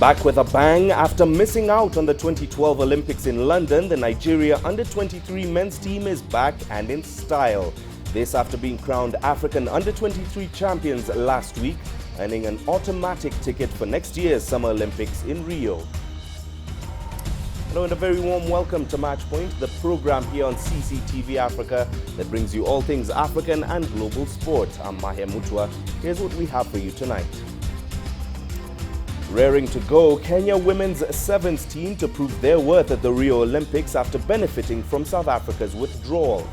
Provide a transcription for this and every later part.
Back with a bang after missing out on the 2012 Olympics in London, the Nigeria under-23 men's team is back and in style. This after being crowned African under-23 champions last week, earning an automatic ticket for next year's Summer Olympics in Rio. Hello and a very warm welcome to Matchpoint, the program here on CCTV Africa that brings you all things African and global sport. I'm Mahia Mutua. Here's what we have for you tonight. Raring to go, Kenya women's sevens team to prove their worth at the Rio Olympics after benefiting from South Africa's withdrawal.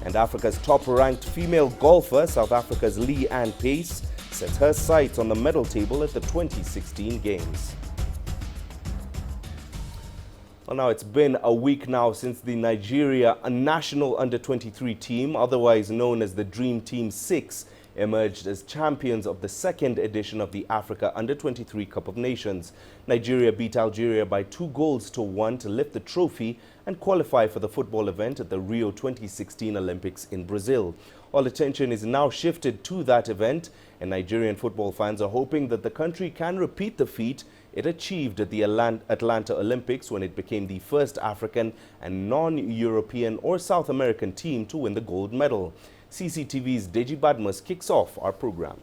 And Africa's top-ranked female golfer, South Africa's Leigh-Anne Pace, sets her sights on the medal table at the 2016 Games. Well, now it's been a week now since the Nigeria national under-23 team, otherwise known as the Dream Team 6, emerged as champions of the second edition of the Africa Under-23 Cup of Nations. Nigeria beat Algeria by 2-1 to lift the trophy and qualify for the football event at the Rio 2016 Olympics in Brazil. All attention is now shifted to that event, and Nigerian football fans are hoping that the country can repeat the feat it achieved at the Atlanta Olympics when it became the first African and non-European or South American team to win the gold medal. CCTV's Deji Badmus kicks off our program.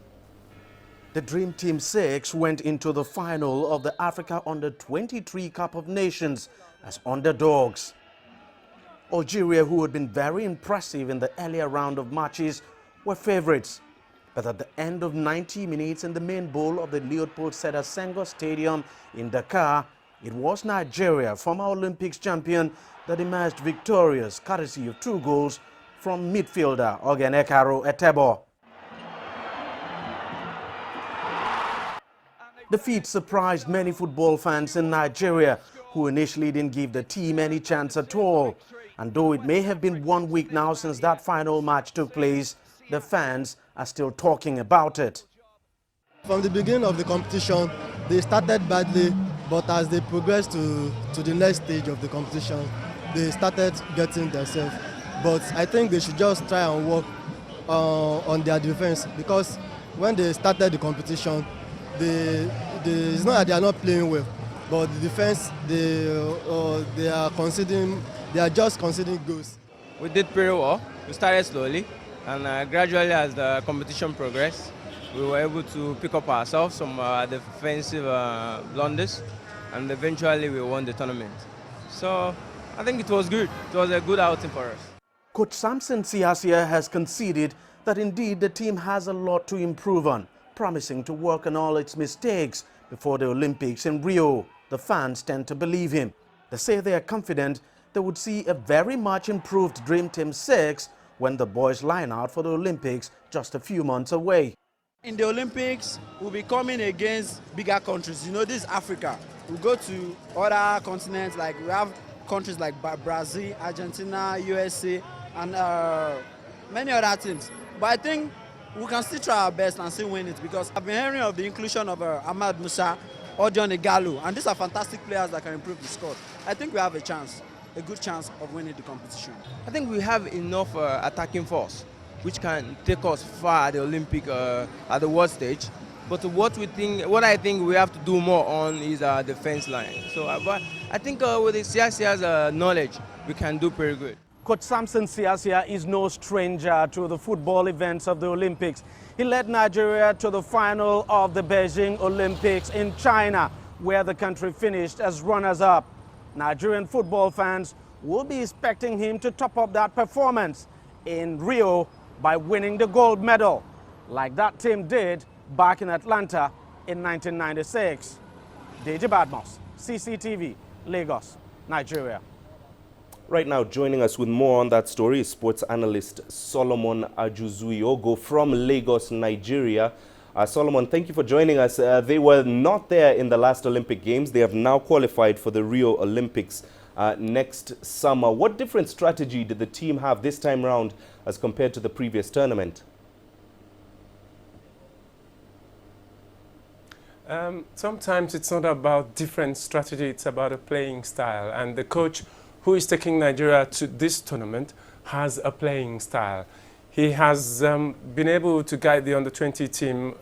The Dream Team 6 went into the final of the Africa Under-23 Cup of Nations as underdogs. Algeria, who had been very impressive in the earlier round of matches, were favourites. But at the end of 90 minutes in the main bowl of the Leopold Sédar Senghor Stadium in Dakar, it was Nigeria, former Olympics champion, that emerged victorious, courtesy of 2 goals from midfielder Ogenekaro Etebo. The feat surprised many football fans in Nigeria, who initially didn't give the team any chance at all. And though it may have been 1 week now since that final match took place, the fans are still talking about it. From the beginning of the competition, they started badly, but as they progressed to the next stage of the competition, they started getting themselves. But I think they should just try and work on their defense, because when they started the competition, it's not that they are not playing well, but the defense, they are just conceding goals. We did pretty well. We started slowly, and gradually as the competition progressed, we were able to pick up ourselves from defensive blunders, and eventually we won the tournament. So I think it was good. It was a good outing for us. Coach Samson Siasia has conceded that indeed the team has a lot to improve on, promising to work on all its mistakes before the Olympics in Rio. The fans tend to believe him. They say they are confident they would see a very much improved Dream Team 6 when the boys line out for the Olympics just a few months away. In the Olympics, we'll be coming against bigger countries. You know, this is Africa. We'll go to other continents, like we have countries like Brazil, Argentina, USA, and many other teams. But I think we can still try our best and still win it, because I've been hearing of the inclusion of Ahmad Musa, Odion Igalu, and these are fantastic players that can improve the squad. I think we have a good chance of winning the competition. I think we have enough attacking force, which can take us far at the Olympic, at the world stage. But what I think we have to do more on is our defense line. So but I think with the Siasia's knowledge, we can do pretty good. Coach Samson Siasia is no stranger to the football events of the Olympics. He led Nigeria to the final of the Beijing Olympics in China, where the country finished as runners-up. Nigerian football fans will be expecting him to top up that performance in Rio by winning the gold medal, like that team did back in Atlanta in 1996. Deji Badmus, CCTV, Lagos, Nigeria. Right now, joining us with more on that story is sports analyst Solomon Ajuzuiogo from Lagos, Nigeria. Solomon, thank you for joining us. They were not there in the last Olympic Games. They have now qualified for the Rio Olympics next summer. What different strategy did the team have this time around as compared to the previous tournament? Sometimes it's not about different strategy, it's about a playing style. And the coach who is taking Nigeria to this tournament has a playing style. He has been able to guide the under-20 team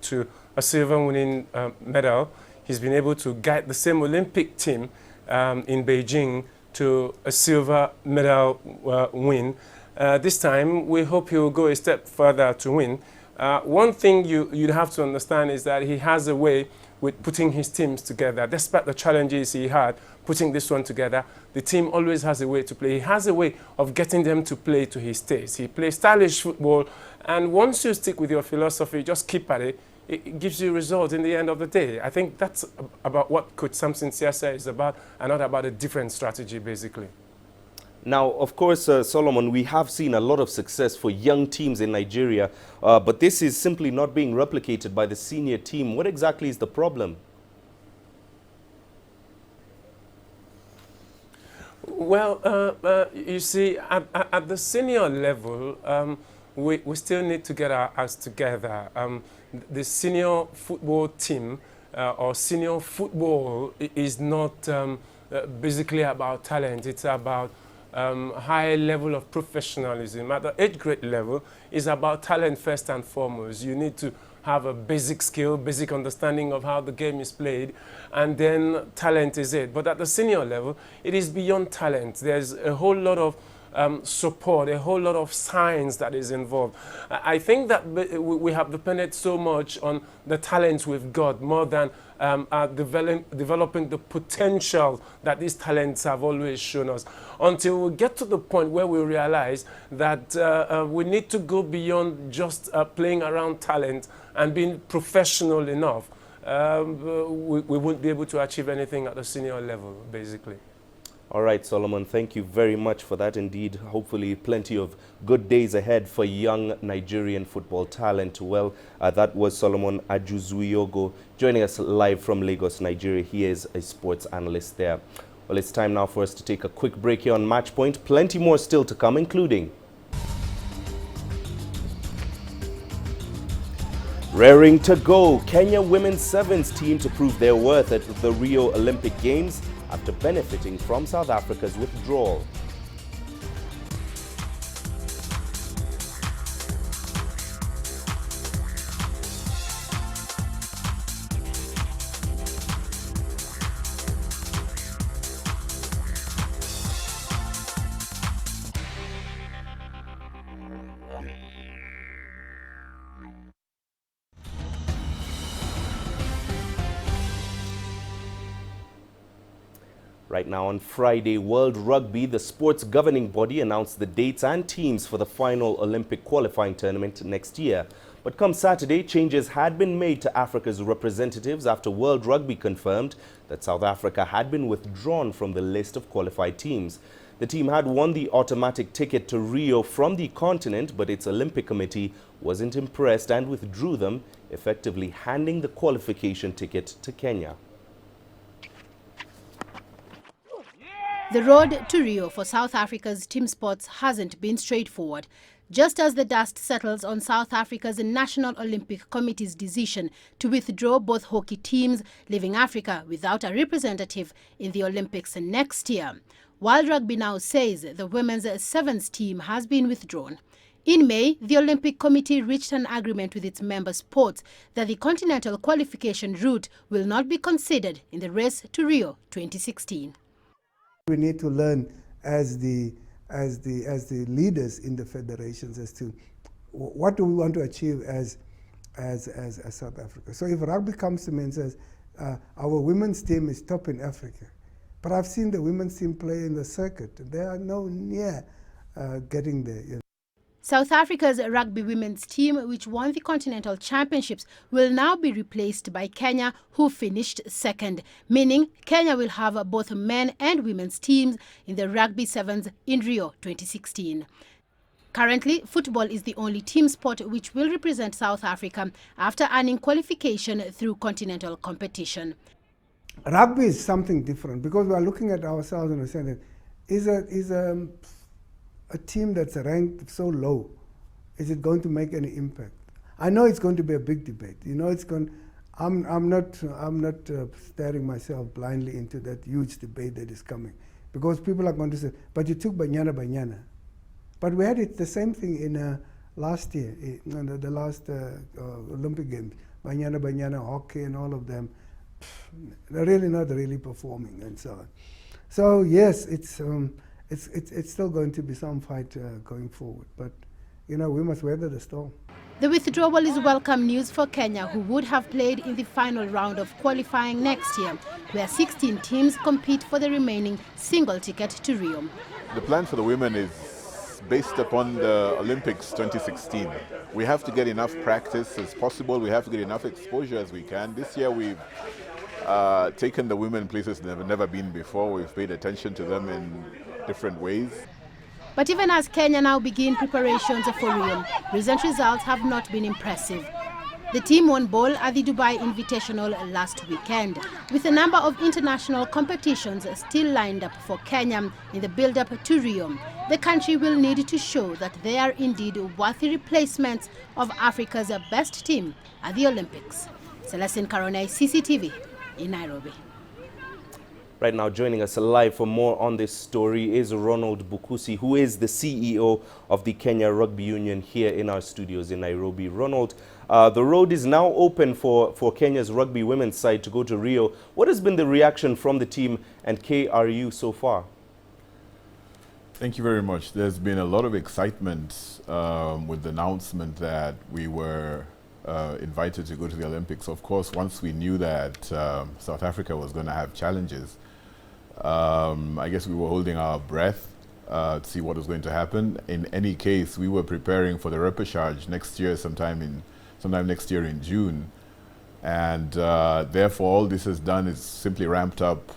to a silver winning medal. he's been able to guide the same Olympic team in Beijing to a silver medal win. This time, we hope he will go a step further to win. One thing you'd have to understand is that he has a way with putting his teams together. Despite the challenges he had putting this one together, the team always has a way to play. He has a way of getting them to play to his taste. He plays stylish football, and once you stick with your philosophy, just keep at it, it gives you results in the end of the day. I think that's about what Coach Samson Siasa is about, and not about a different strategy, basically. Now, of course, Solomon, we have seen a lot of success for young teams in Nigeria, but this is simply not being replicated by the senior team. What exactly is the problem? Well, you see, at the senior level, we still need to get our acts together. The senior football team or senior football is not basically about talent. It's about high level of professionalism. At the 8th grade level, it's about talent first and foremost. You need to have a basic skill, basic understanding of how the game is played, and then talent is it. But at the senior level, it is beyond talent. There's a whole lot of support, a whole lot of science that is involved. I think that we have depended so much on the talents we've got more than developing the potential that these talents have always shown us, until we get to the point where we realize that we need to go beyond just playing around talent and being professional enough. We won't be able to achieve anything at the senior level, basically. All right, Solomon, thank you very much for that. Indeed, hopefully plenty of good days ahead for young Nigerian football talent. Well, that was Solomon Ajuzuyogo joining us live from Lagos, Nigeria. He is a sports analyst there. Well, it's time now for us to take a quick break here on Match Point. Plenty more still to come, including raring to go, Kenya women's sevens team to prove their worth at the Rio Olympic Games after benefiting from South Africa's withdrawal. Right now on Friday, World Rugby, the sports governing body, announced the dates and teams for the final Olympic qualifying tournament next year. But come Saturday, changes had been made to Africa's representatives after World Rugby confirmed that South Africa had been withdrawn from the list of qualified teams. The team had won the automatic ticket to Rio from the continent, but its Olympic committee wasn't impressed and withdrew them, effectively handing the qualification ticket to Kenya. The road to Rio for South Africa's team sports hasn't been straightforward. Just as the dust settles on South Africa's National Olympic Committee's decision to withdraw both hockey teams, leaving Africa without a representative in the Olympics next year. World Rugby now says the women's sevens team has been withdrawn. In May, the Olympic Committee reached an agreement with its member sports that the continental qualification route will not be considered in the race to Rio 2016. We need to learn as the leaders in the federations as to what do we want to achieve as South Africa. So if rugby comes to me and says our women's team is top in Africa, but I've seen the women's team play in the circuit, they are no near getting there. You know. South Africa's rugby women's team, which won the Continental Championships, will now be replaced by Kenya, who finished second, meaning Kenya will have both men and women's teams in the Rugby Sevens in Rio 2016. Currently, football is the only team sport which will represent South Africa after earning qualification through continental competition. Rugby is something different because we are looking at ourselves and we're saying that is a team that's ranked so low, is it going to make any impact? I know it's going to be a big debate. You know, it's going. I'm not staring myself blindly into that huge debate that is coming, because people are going to say, "But you took Banyana." But we had it the same thing in last year, in the last Olympic Games. Banyana, hockey, and all of them. they're really not really performing and so on. So yes, it's still going to be some fight going forward, but we must weather the storm. The withdrawal is welcome news for Kenya, who would have played in the final round of qualifying next year, where 16 teams compete for the remaining single ticket to Rio. The plan for the women is based upon the Olympics 2016. We have to get enough practice as possible. We have to get enough exposure as we can. This year we've taken the women places they've never been before. We've paid attention to them in different ways. But even as Kenya now begin preparations for Rio, recent results have not been impressive. The team won ball at the Dubai Invitational last weekend, with a number of international competitions still lined up for Kenya in the build-up to Rio. The country will need to show that they are indeed worthy replacements of Africa's best team at the Olympics. Celestine Karone, CCTV in Nairobi. Right now, joining us live for more on this story is Ronald Bukusi, who is the CEO of the Kenya Rugby Union here in our studios in Nairobi. Ronald, the road is now open for Kenya's rugby women's side to go to Rio. What has been the reaction from the team and KRU so far? Thank you very much. There's been a lot of excitement with the announcement that we were invited to go to the Olympics. Of course, once we knew that South Africa was going to have challenges, I guess we were holding our breath to see what was going to happen. In any case, we were preparing for the repechage next year, sometime next year in June. And therefore, all this has done is simply ramped up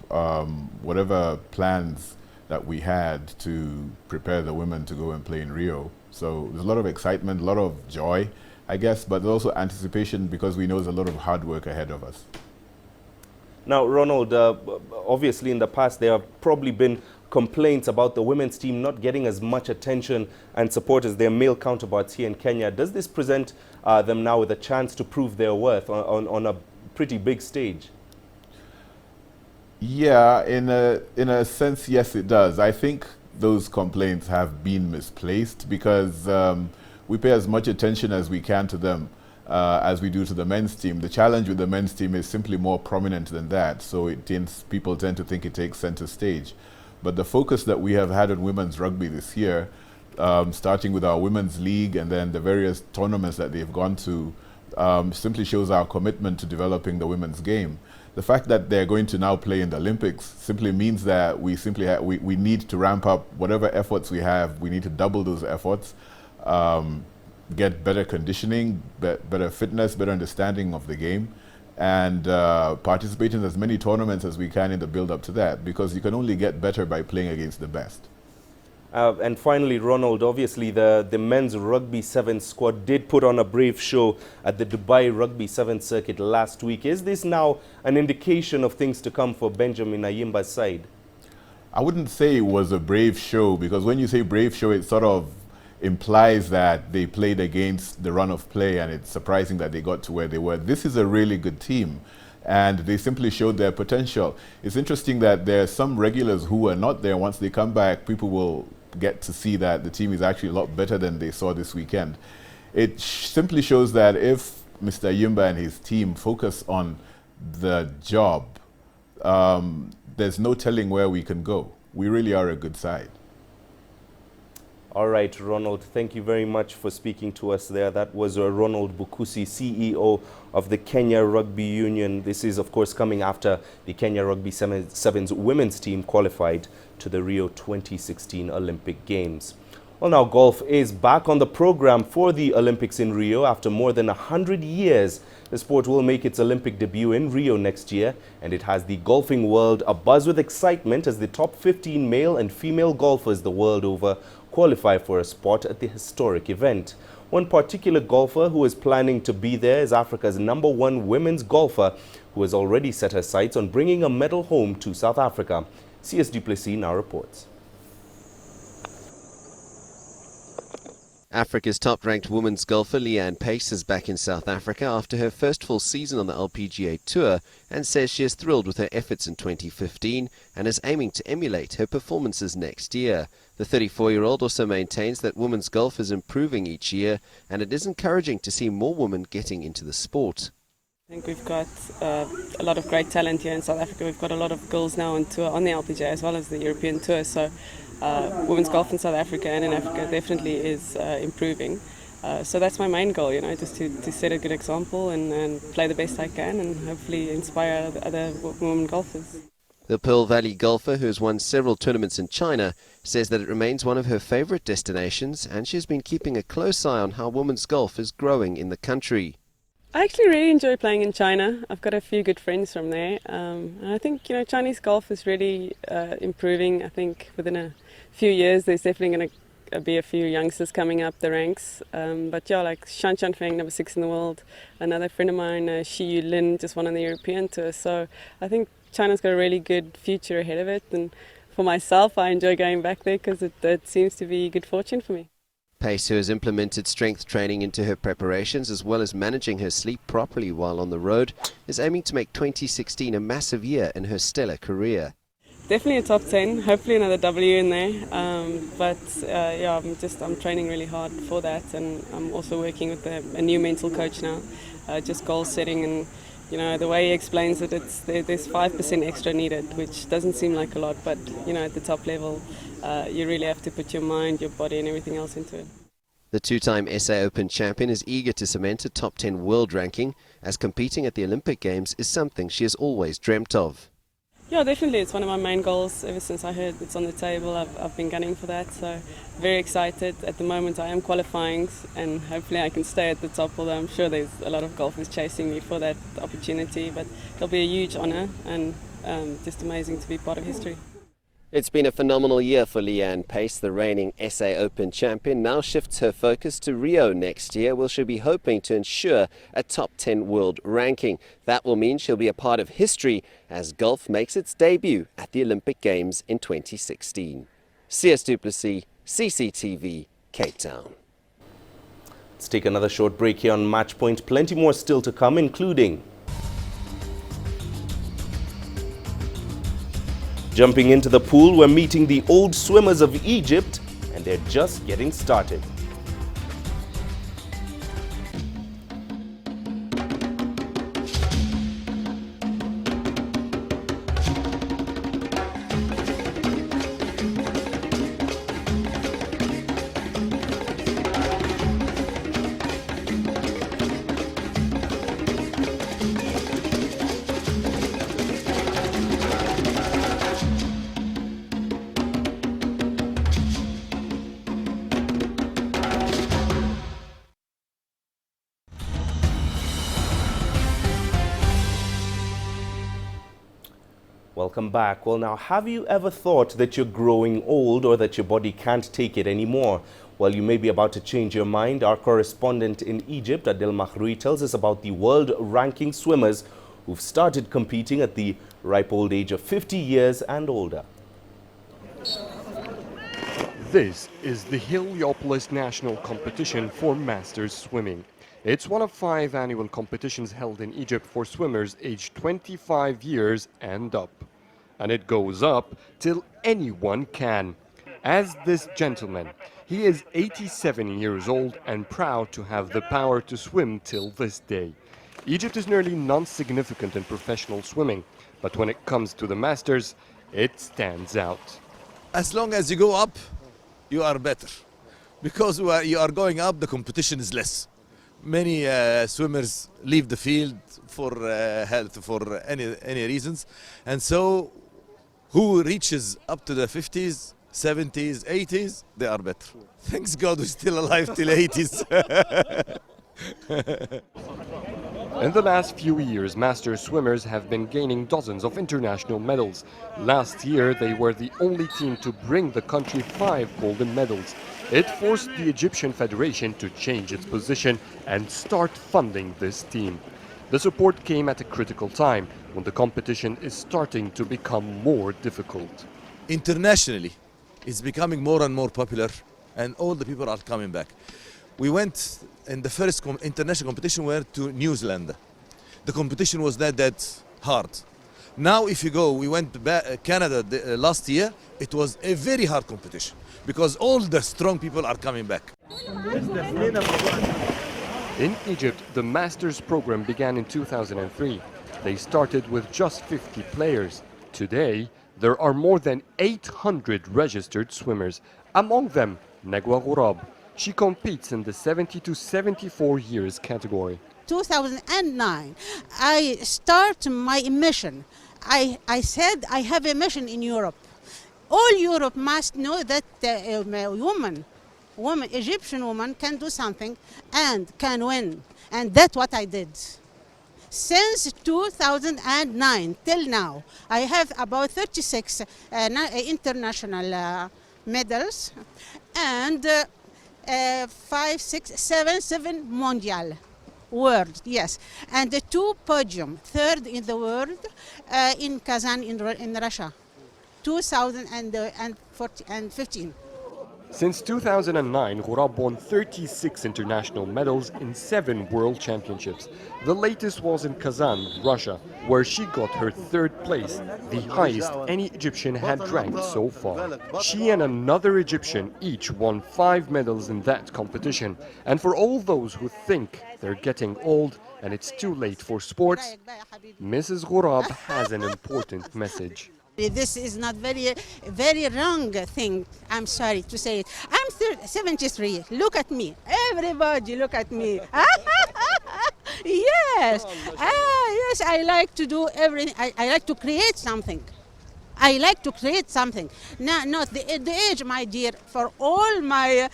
whatever plans that we had to prepare the women to go and play in Rio. So there's a lot of excitement, a lot of joy, I guess, but there's also anticipation because we know there's a lot of hard work ahead of us. Now, Ronald, obviously in the past there have probably been complaints about the women's team not getting as much attention and support as their male counterparts here in Kenya. Does this present them now with a chance to prove their worth on a pretty big stage? Yeah, in a sense, yes, it does. I think those complaints have been misplaced because we pay as much attention as we can to them as we do to the men's team. The challenge with the men's team is simply more prominent than that, so people tend to think it takes center stage. But the focus that we have had on women's rugby this year, starting with our women's league and then the various tournaments that they've gone to, simply shows our commitment to developing the women's game. The fact that they're going to now play in the Olympics simply means that we need to ramp up whatever efforts we have. We need to double those efforts, get better conditioning, better fitness, better understanding of the game, and participate in as many tournaments as we can in the build-up to that, because you can only get better by playing against the best. And finally, Ronald, obviously the men's Rugby 7 squad did put on a brave show at the Dubai Rugby 7 circuit last week. Is this now an indication of things to come for Benjamin Ayimba's side? I wouldn't say it was a brave show, because when you say brave show, it sort of implies that they played against the run of play, and it's surprising that they got to where they were. This is a really good team, and they simply showed their potential. It's interesting that there are some regulars who are not there. Once they come back, people will get to see that the team is actually a lot better than they saw this weekend. It simply shows that if Mr. Ayimba and his team focus on the job, there's no telling where we can go. We really are a good side. All right, Ronald, thank you very much for speaking to us there. That was Ronald Bukusi, CEO of the Kenya Rugby Union. This is, of course, coming after the Kenya Rugby 7's women's team qualified to the Rio 2016 Olympic Games. Well, now golf is back on the program for the Olympics in Rio. After more than 100 years, the sport will make its Olympic debut in Rio next year, and it has the golfing world abuzz with excitement as the top 15 male and female golfers the world over qualify for a spot at the historic event. One particular golfer who is planning to be there is Africa's #1 women's golfer, who has already set her sights on bringing a medal home to South Africa. C.S. Duplessis now reports. Africa's top-ranked women's golfer Leanne Pace is back in South Africa after her first full season on the LPGA Tour, and says she is thrilled with her efforts in 2015 and is aiming to emulate her performances next year. The 34-year-old also maintains that women's golf is improving each year, and it is encouraging to see more women getting into the sport. I think we've got a lot of great talent here in South Africa. We've got a lot of girls now on tour on the LPGA as well as the European tour. So women's golf in South Africa and in Africa definitely is improving. So that's my main goal, just to set a good example and play the best I can and hopefully inspire other women golfers. The Pearl Valley golfer, who has won several tournaments in China, says that it remains one of her favourite destinations, and she's been keeping a close eye on how women's golf is growing in the country. I actually really enjoy playing in China. I've got a few good friends from there. And I think, Chinese golf is really improving. I think within a few years there's definitely going to be a few youngsters coming up the ranks. But yeah, like Shan Feng, number 6 in the world. Another friend of mine, Shi Yu Lin, just won on the European tour. So I think China's got a really good future ahead of it. And for myself, I enjoy going back there because it seems to be good fortune for me. Pace, who has implemented strength training into her preparations as well as managing her sleep properly while on the road, is aiming to make 2016 a massive year in her stellar career. Definitely a top 10, hopefully another W in there. Yeah, I'm training really hard for that, and I'm also working with a new mental coach now, just goal setting, and the way he explains it, there's 5% extra needed, which doesn't seem like a lot, but at the top level, you really have to put your mind, your body and everything else into it. The two-time SA Open champion is eager to cement a top 10 world ranking, as competing at the Olympic Games is something she has always dreamt of. Yeah, definitely. It's one of my main goals ever since I heard it's on the table. I've been gunning for that, so very excited. At the moment I am qualifying and hopefully I can stay at the top, although I'm sure there's a lot of golfers chasing me for that opportunity, but it'll be a huge honour and just amazing to be part of history. It's been a phenomenal year for Leanne Pace. The reigning SA Open champion now shifts her focus to Rio next year, where she'll be hoping to ensure a top 10 world ranking. That will mean she'll be a part of history as golf makes its debut at the Olympic Games in 2016. CS Duplessis, CCTV, Cape Town. Let's take another short break here on Match Point. Plenty more still to come, including jumping into the pool, we're meeting the old swimmers of Egypt, and they're just getting started. Welcome back. Well, now, have you ever thought that you're growing old or that your body can't take it anymore? Well, you may be about to change your mind. Our correspondent in Egypt, Adil Mahroui, tells us about the world ranking swimmers who've started competing at the ripe old age of 50 years and older. This is the Heliopoulos National Competition for Masters Swimming. It's one of 5 annual competitions held in Egypt for swimmers aged 25 years and up. And it goes up till anyone can. As this gentleman, he is 87 years old and proud to have the power to swim till this day. Egypt is nearly non-significant in professional swimming, but when it comes to the Masters, it stands out. As long as you go up, you are better. Because you are going up, the competition is less. Many swimmers leave the field for health, for any reasons, and so who reaches up to the 50s, 70s, 80s, they are better. Thanks God we're still alive till 80s. In the last few years, Masters swimmers have been gaining dozens of international medals. Last year, they were the only team to bring the country 5 golden medals. It forced the Egyptian Federation to change its position and start funding this team. The support came at a critical time when the competition is starting to become more difficult. Internationally, it's becoming more and more popular, and all the people are coming back. We went in the first international competition were to New Zealand. The competition was not that hard. Now if you go, we went back Canada last year, it was a very hard competition because all the strong people are coming back. In Egypt, the Masters program began in 2003. They started with just 50 players. Today, there are more than 800 registered swimmers. Among them, Negwa Ghurab. She competes in the 70 to 74 years category. 2009, I start my mission. I said I have a mission in Europe. All Europe must know that a woman, Egyptian woman, can do something and can win. And that's what I did. Since 2009 till now, I have about 36 international medals and 7 mondial world, yes, and the 2 podium, 3rd in the world in Kazan in Russia, 2015. Since 2009, Ghurab won 36 international medals in 7 world championships. The latest was in Kazan, Russia, where she got her 3rd place, the highest any Egyptian had ranked so far. She and another Egyptian each won 5 medals in that competition. And for all those who think they're getting old and it's too late for sports, Mrs. Ghurab has an important message. This is not very wrong thing. I'm sorry to say it. I'm 73. Look at me. Everybody look at me. Yes. Yes, I like to do everything. I like to create something. I like to create something. Not the age, my dear, for all the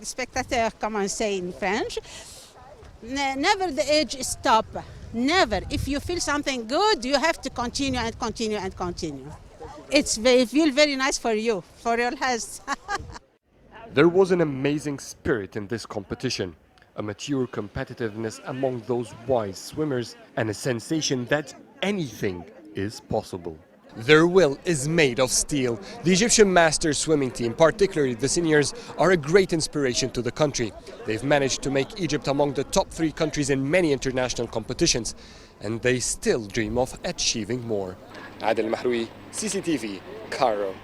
spectateurs, come and say in French, never the age stop. Never. If you feel something good, you have to continue and continue and continue. It feels very nice for you, for your health. There was an amazing spirit in this competition, a mature competitiveness among those wise swimmers, and a sensation that anything is possible. Their will is made of steel. The Egyptian Masters swimming team, particularly the seniors, are a great inspiration to the country. They've managed to make Egypt among the top 3 countries in many international competitions, and they still dream of achieving more. Adel Mahroui, cctv, Cairo.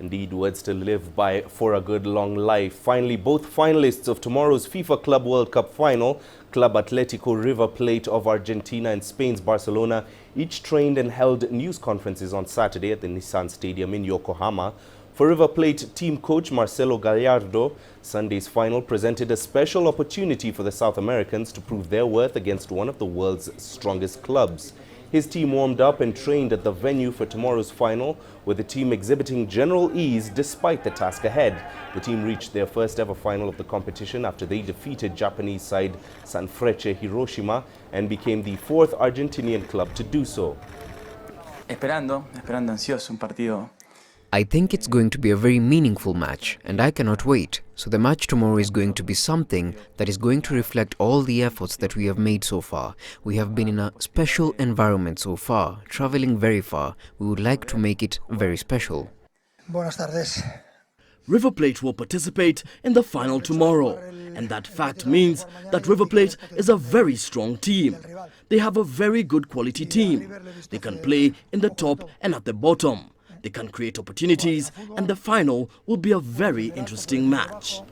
Indeed, words to live by for a good long life. Finally, both finalists of tomorrow's FIFA Club World Cup final, Club Atletico River Plate of Argentina and Spain's Barcelona, each trained and held news conferences on Saturday at the Nissan Stadium in Yokohama. For River Plate team coach Marcelo Gallardo, Sunday's final presented a special opportunity for the South Americans to prove their worth against one of the world's strongest clubs. His team warmed up and trained at the venue for tomorrow's final, with the team exhibiting general ease despite the task ahead. The team reached their first ever final of the competition after they defeated Japanese side Sanfrecce Hiroshima and became the 4th Argentinian club to do so. Esperando ansioso un partido. I think it's going to be a very meaningful match, and I cannot wait. So the match tomorrow is going to be something that is going to reflect all the efforts that we have made so far. We have been in a special environment so far, traveling very far. We would like to make it very special. Buenas tardes. River Plate will participate in the final tomorrow, and that fact means that River Plate is a very strong team. They have a very good quality team. They can play in the top and at the bottom. They can create opportunities, and the final will be a very interesting match.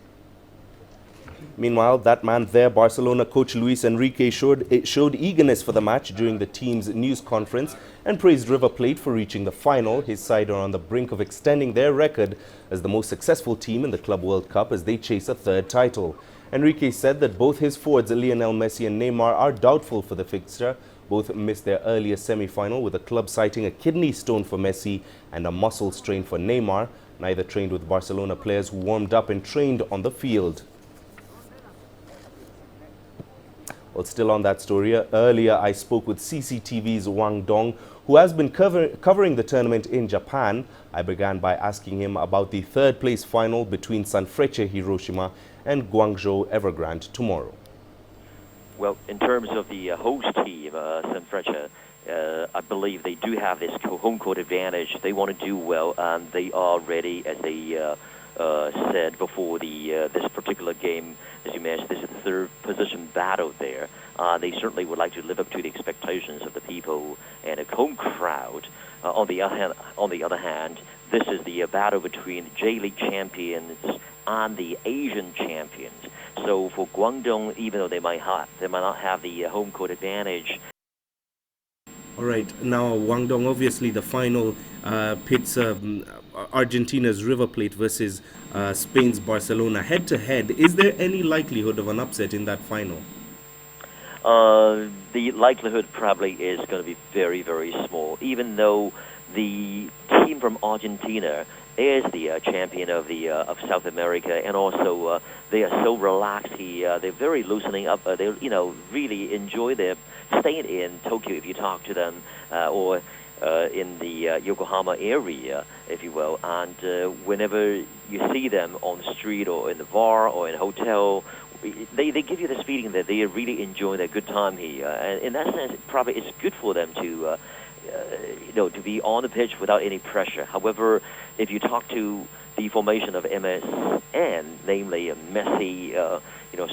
Meanwhile, that man there, Barcelona coach Luis Enrique, showed eagerness for the match during the team's news conference and praised River Plate for reaching the final. His side are on the brink of extending their record as the most successful team in the Club World Cup as they chase a 3rd title. Enrique said that both his forwards, Lionel Messi and Neymar, are doubtful for the fixture. Both missed their earlier semi-final, with the club citing a kidney stone for Messi and a muscle strain for Neymar. Neither trained with Barcelona players who warmed up and trained on the field. Well, still on that story, earlier I spoke with CCTV's Wang Dong, who has been covering the tournament in Japan. I began by asking him about the 3rd place final between Sanfrecce Hiroshima and Guangzhou Evergrande tomorrow. Well, in terms of the host team, Sanfrecce, I believe they do have this home court advantage. They want to do well, and they are ready, as they said before this particular game. As you mentioned, this is the 3rd position battle there. They certainly would like to live up to the expectations of the people and a home crowd. On the other hand, this is the battle between J-League champions and the Asian champions. So for Guangdong, even though they might not have the home court advantage. All right, now Guangdong, obviously the final pits Argentina's River Plate versus Spain's Barcelona head-to-head. Is there any likelihood of an upset in that final? The likelihood probably is going to be very, very small, even though the team from Argentina is the champion of South America, and also they are so relaxed. They're very loosening up. They really enjoy their staying in Tokyo. If you talk to them, or in the Yokohama area, if you will, and whenever you see them on the street or in the bar or in a hotel, they give you this feeling that they are really enjoying their good time here. And in that sense, probably it's good for them to to be on the pitch without any pressure. However, if you talk to the formation of MSN, namely Messi,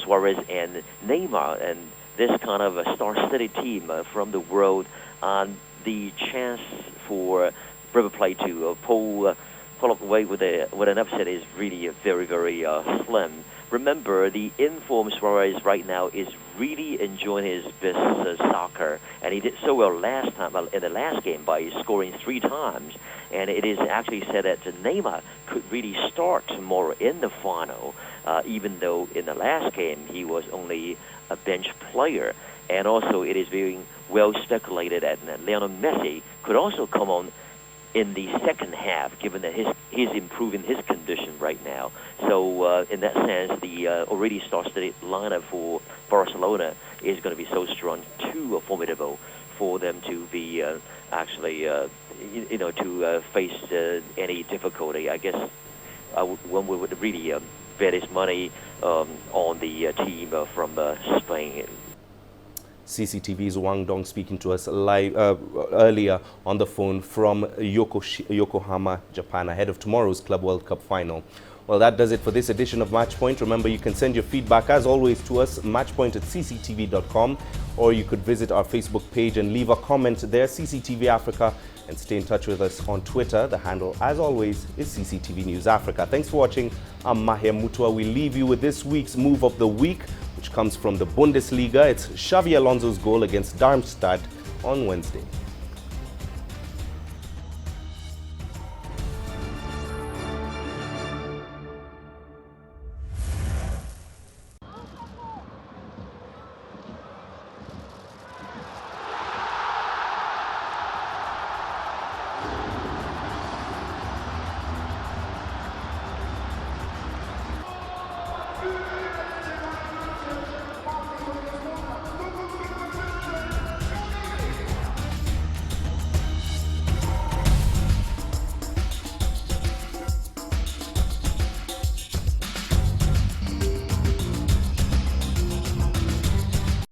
Suarez and Neymar, and this kind of a star-studded team from the world, the chance for River Plate to pull up away with an upset is really very, very slim. Remember, the informed Suarez right now is really enjoying his best soccer, and he did so well last time in the last game by scoring 3 times. And it is actually said that Neymar could really start tomorrow in the final, even though in the last game he was only a bench player. And also, it is being well speculated that Lionel Messi could also come on in the second half, given that he's improving his condition right now. So in that sense, the already star-studded lineup for Barcelona is going to be so strong, too formidable for them to be to face any difficulty. I guess one would really bet his money on the team from Spain. CCTV's Wang Dong speaking to us live earlier on the phone from Yokohama, Japan, ahead of tomorrow's Club World Cup final. Well, that does it for this edition of Matchpoint. Remember, you can send your feedback, as always, to us, matchpoint@cctv.com, or you could visit our Facebook page and leave a comment there, CCTV Africa, and stay in touch with us on Twitter. The handle, as always, is CCTV News Africa. Thanks for watching. I'm Mahir Mutua. We leave you with this week's Move of the Week, which comes from the Bundesliga. It's Xavi Alonso's goal against Darmstadt on Wednesday.